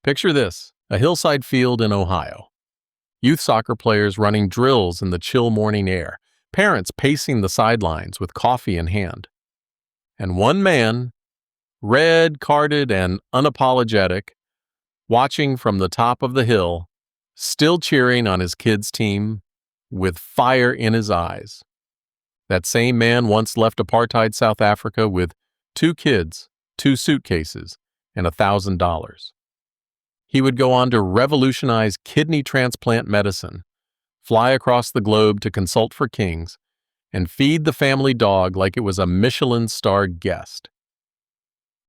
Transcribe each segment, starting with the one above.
Picture this, a hillside field in Ohio. Youth soccer players running drills in the chill morning air, parents pacing the sidelines with coffee in hand. And one man, red-carded and unapologetic, watching from the top of the hill, still cheering on his kid's team, with fire in his eyes. That same man once left apartheid South Africa with 2 kids, 2 suitcases, and $1,000. He would go on to revolutionize kidney transplant medicine, fly across the globe to consult for kings, and feed the family dog like it was a Michelin-starred guest.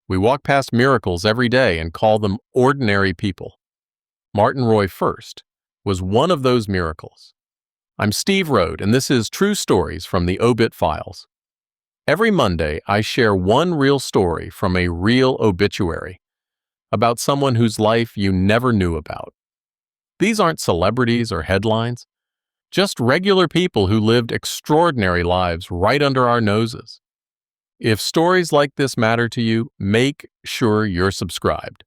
We walk past miracles every day and call them ordinary people. Martin Roy First was one of those miracles. I'm Steve Rode, and this is True Stories from the Obit Files. Every Monday, I share one real story from a real obituary about someone whose life you never knew about. These aren't celebrities or headlines, just regular people who lived extraordinary lives right under our noses. If stories like this matter to you, make sure you're subscribed.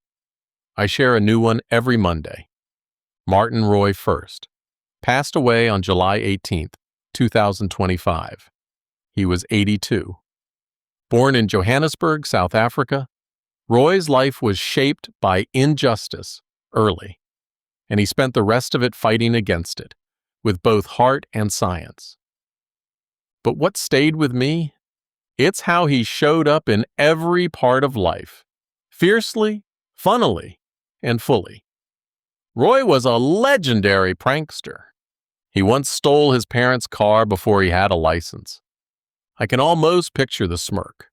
I share a new one every Monday. Martin Roy First passed away on July 18th, 2025. He was 82. Born in Johannesburg, South Africa, Roy's life was shaped by injustice early, and he spent the rest of it fighting against it, with both heart and science. But what stayed with me? It's how he showed up in every part of life, fiercely, funnily, and fully. Roy was a legendary prankster. He once stole his parents' car before he had a license. I can almost picture the smirk.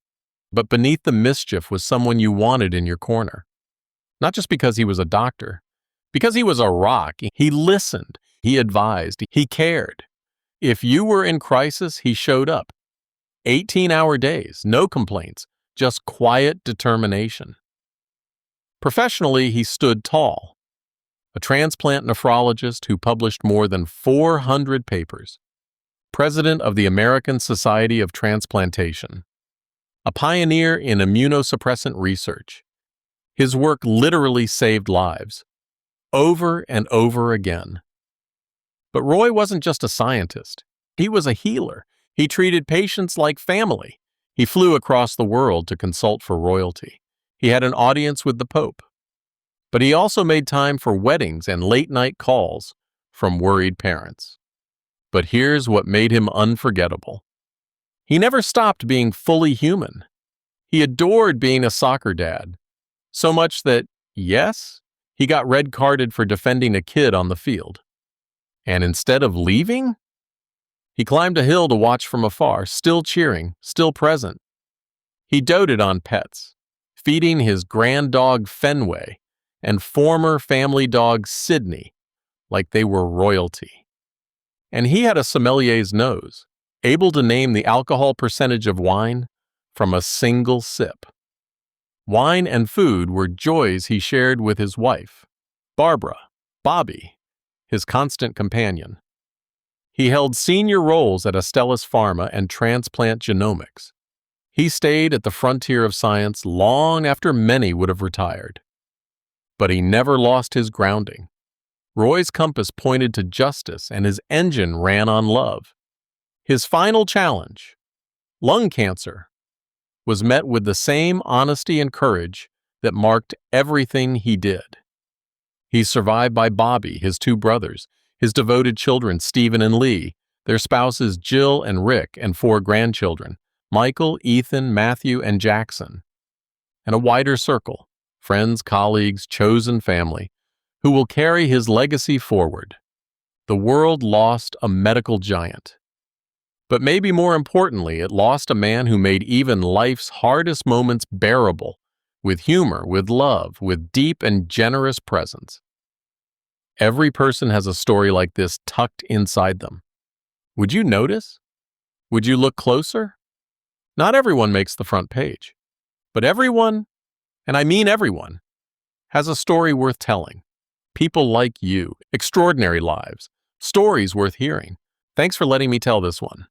But beneath the mischief was someone you wanted in your corner. Not just because he was a doctor, because he was a rock. He listened, he advised, he cared. If you were in crisis, he showed up. 18-hour days, no complaints, just quiet determination. Professionally, he stood tall. A transplant nephrologist who published more than 400 papers. President of the American Society of Transplantation. A pioneer in immunosuppressant research. His work literally saved lives, over and over again. But Roy wasn't just a scientist. He was a healer. He treated patients like family. He flew across the world to consult for royalty. He had an audience with the Pope. But he also made time for weddings and late-night calls from worried parents. But here's what made him unforgettable. He never stopped being fully human. He adored being a soccer dad, so much that, yes, he got red-carded for defending a kid on the field. And instead of leaving, he climbed a hill to watch from afar, still cheering, still present. He doted on pets, feeding his grand dog Fenway and former family dog Sydney like they were royalty. And he had a sommelier's nose, able to name the alcohol percentage of wine from a single sip. Wine and food were joys he shared with his wife, Barbara, Bobby, his constant companion. He held senior roles at Astellas Pharma and Transplant Genomics. He stayed at the frontier of science long after many would have retired. But he never lost his grounding. Roy's compass pointed to justice and his engine ran on love. His final challenge, lung cancer, was met with the same honesty and courage that marked everything he did. He's survived by Bobby, his 2 brothers, his devoted children Stephen and Lee, their spouses Jill and Rick, and 4 grandchildren, Michael, Ethan, Matthew, and Jackson. And a wider circle, friends, colleagues, chosen family, who will carry his legacy forward. The world lost a medical giant. But maybe more importantly, it lost a man who made even life's hardest moments bearable, with humor, with love, with deep and generous presence. Every person has a story like this tucked inside them. Would you notice? Would you look closer? Not everyone makes the front page, but everyone, and I mean everyone, has a story worth telling. People like you, extraordinary lives, stories worth hearing. Thanks for letting me tell this one.